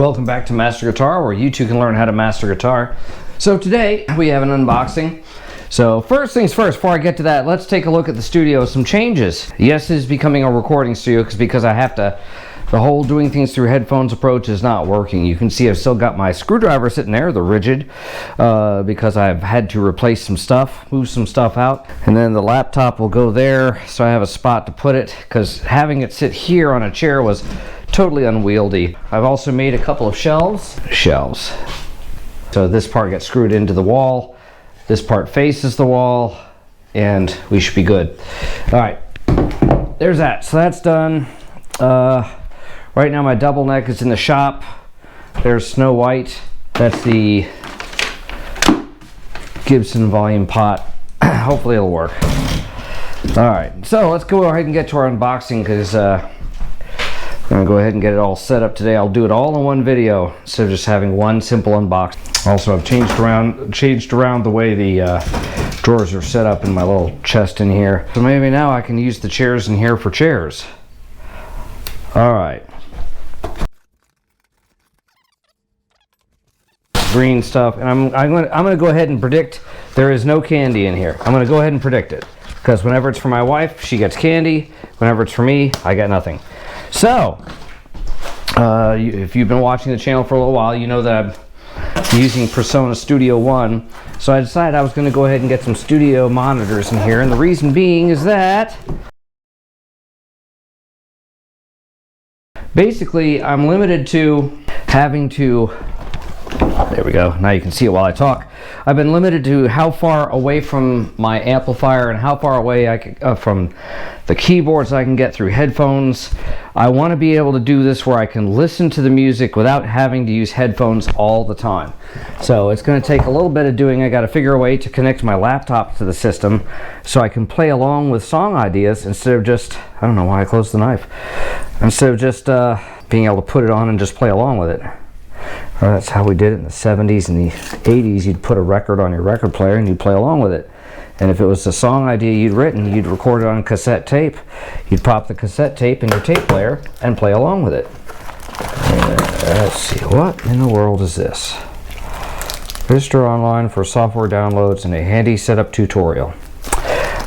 Welcome back to Master Guitar, where you too can learn how to master guitar. So today we have an unboxing. So first things first, before I get to that, let's take a look at the studio. Some changes. Yes, it is becoming a recording studio because I have to, the whole doing things through headphones approach is not working. You can see I've still got my screwdriver sitting there, the rigid, because I've had to replace some stuff, move some stuff out. And then the laptop will go there, so I have a spot to put it, because having it sit here on a chair was totally unwieldy. I've also made a couple of shelves. So this part gets screwed into the wall, this part faces the wall, and we should be good. All right, there's that. So that's done. Right now my double neck is in the shop. There's Snow White. That's the Gibson volume pot. Hopefully it'll work. All right, so let's go ahead and get to our unboxing, because I'm gonna go ahead and get it all set up today. I'll do it all in one video instead of just having one simple unboxing. Also, I've changed around the way the drawers are set up in my little chest in here. So maybe now I can use the chairs in here for chairs. All right. Green stuff, and I'm gonna go ahead and predict there is no candy in here. I'm gonna go ahead and predict it, because whenever it's for my wife, she gets candy. Whenever it's for me, I get nothing. So, if you've been watching the channel for a little while, you know that I'm using Presonus Studio 1. So I decided I was going to go ahead and get some studio monitors in here, and the reason being is that basically I'm limited to having to, there we go, now you can see it while I talk. I've been limited to how far away from my amplifier and how far away I can, from the keyboards I can get through headphones. I want to be able to do this where I can listen to the music without having to use headphones all the time. So it's going to take a little bit of doing. I got to figure a way to connect my laptop to the system so I can play along with song ideas instead of just, I don't know why I closed the knife, instead of just being able to put it on and just play along with it. Well, that's how we did it in the 70s and the 80s. You'd put a record on your record player and you'd play along with it. And if it was a song idea you'd written, you'd record it on cassette tape. You'd pop the cassette tape in your tape player and play along with it. Let's see, what in the world is this? Visitor online for software downloads and a handy setup tutorial.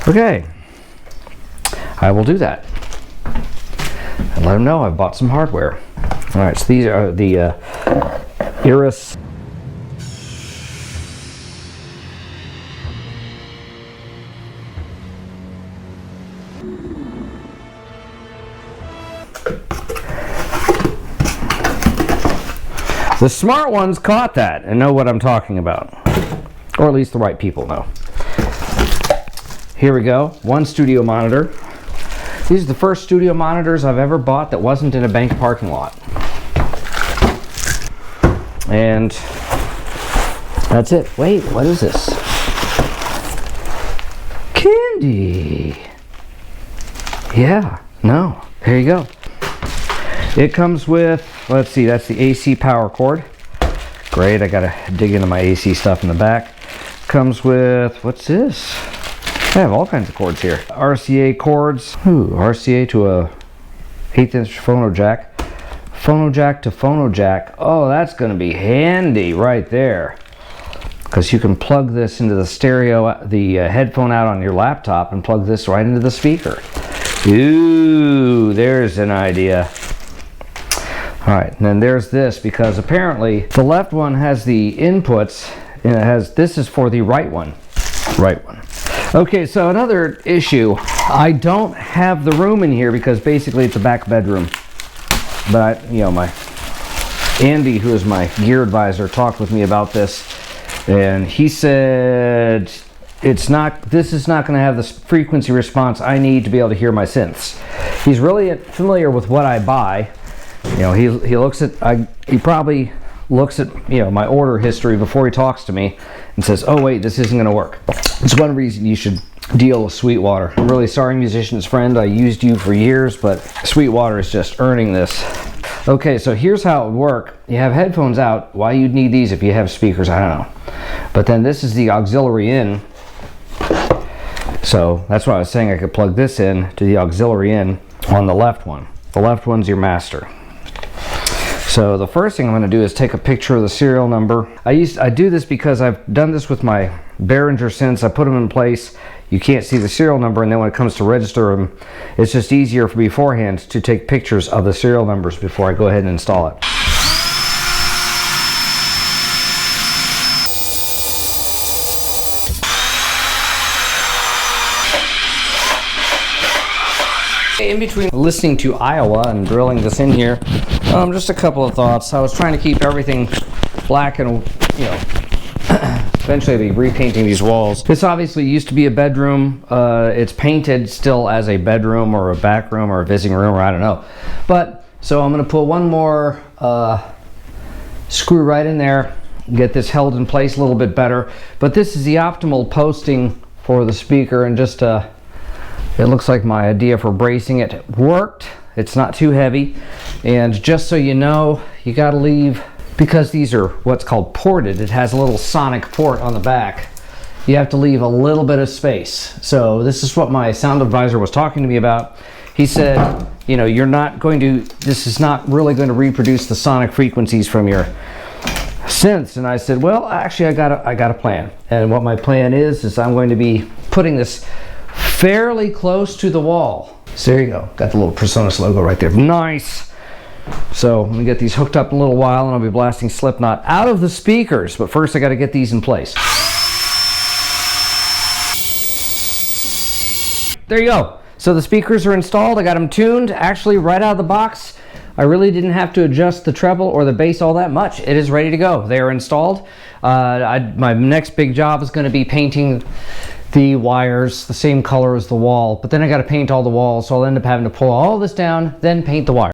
Okay, I will do that. And let them know I've bought some hardware. All right, so these are the Iris. The smart ones caught that and know what I'm talking about. Or at least the right people know. Here we go, one studio monitor. These are the first studio monitors I've ever bought that wasn't in a bank parking lot. And that's it. Wait, what is this? Candy. Yeah, no, there you go. It comes with, let's see, that's the AC power cord. Great, I gotta dig into my AC stuff in the back. Comes with, what's this? I have all kinds of cords here. RCA cords. Ooh, RCA to a 1/8 inch phono jack. Phono jack to phono jack. Oh, that's gonna be handy right there, because you can plug this into the stereo, the headphone out on your laptop, and plug this right into the speaker. Ooh, there's an idea. All right, and then there's this, because apparently the left one has the inputs, and it has, this is for the right one. Right one. Okay, so another issue, I don't have the room in here because basically it's a back bedroom. But you know, my Andy, who is my gear advisor, talked with me about this, and he said this is not going to have the frequency response I need to be able to hear my synths. He's really familiar with what I buy. You know, he looks at, he probably looks at, you know, my order history before he talks to me and says, oh wait, this isn't going to work. It's one reason you should deal with Sweetwater. I'm really sorry, musician's friend, I used you for years, but Sweetwater is just earning this. Okay, so here's how it would work. You have headphones out. Why you'd need these if you have speakers, I don't know. But then this is the auxiliary in. So that's why I was saying I could plug this in to the auxiliary in on the left one. The left one's your master. So the first thing I'm going to do is take a picture of the serial number. I do this because I've done this with my Behringer since I put them in place. You can't see the serial number, and then when it comes to register them, it's just easier for beforehand to take pictures of the serial numbers before I go ahead and install it. In between listening to Iowa and drilling this in here, just a couple of thoughts. I was trying to keep everything black and, eventually I'll be repainting these walls. This obviously used to be a bedroom. It's painted still as a bedroom or a back room or a visiting room, or I don't know. But, so I'm going to put one more screw right in there, get this held in place a little bit better. But this is the optimal posting for the speaker, and just it looks like my idea for bracing it worked. It's not too heavy. And just so you know, you got to leave, because these are what's called ported, it has a little sonic port on the back. You have to leave a little bit of space. So this is what my sound advisor was talking to me about. He said, you're not going to, this is not really going to reproduce the sonic frequencies from your synths. And I said, well, actually I got a plan. And what my plan is I'm going to be putting this fairly close to the wall. So there you go. Got the little Presonus logo right there. Nice. So I'm gonna get these hooked up in a little while, and I'll be blasting Slipknot out of the speakers. But first I got to get these in place. There you go. So the speakers are installed. I got them tuned. Actually, right out of the box, I really didn't have to adjust the treble or the bass all that much. It is ready to go. They are installed. My next big job is going to be painting the wires the same color as the wall, but then I got to paint all the walls, so I'll end up having to pull all this down, then paint the wire.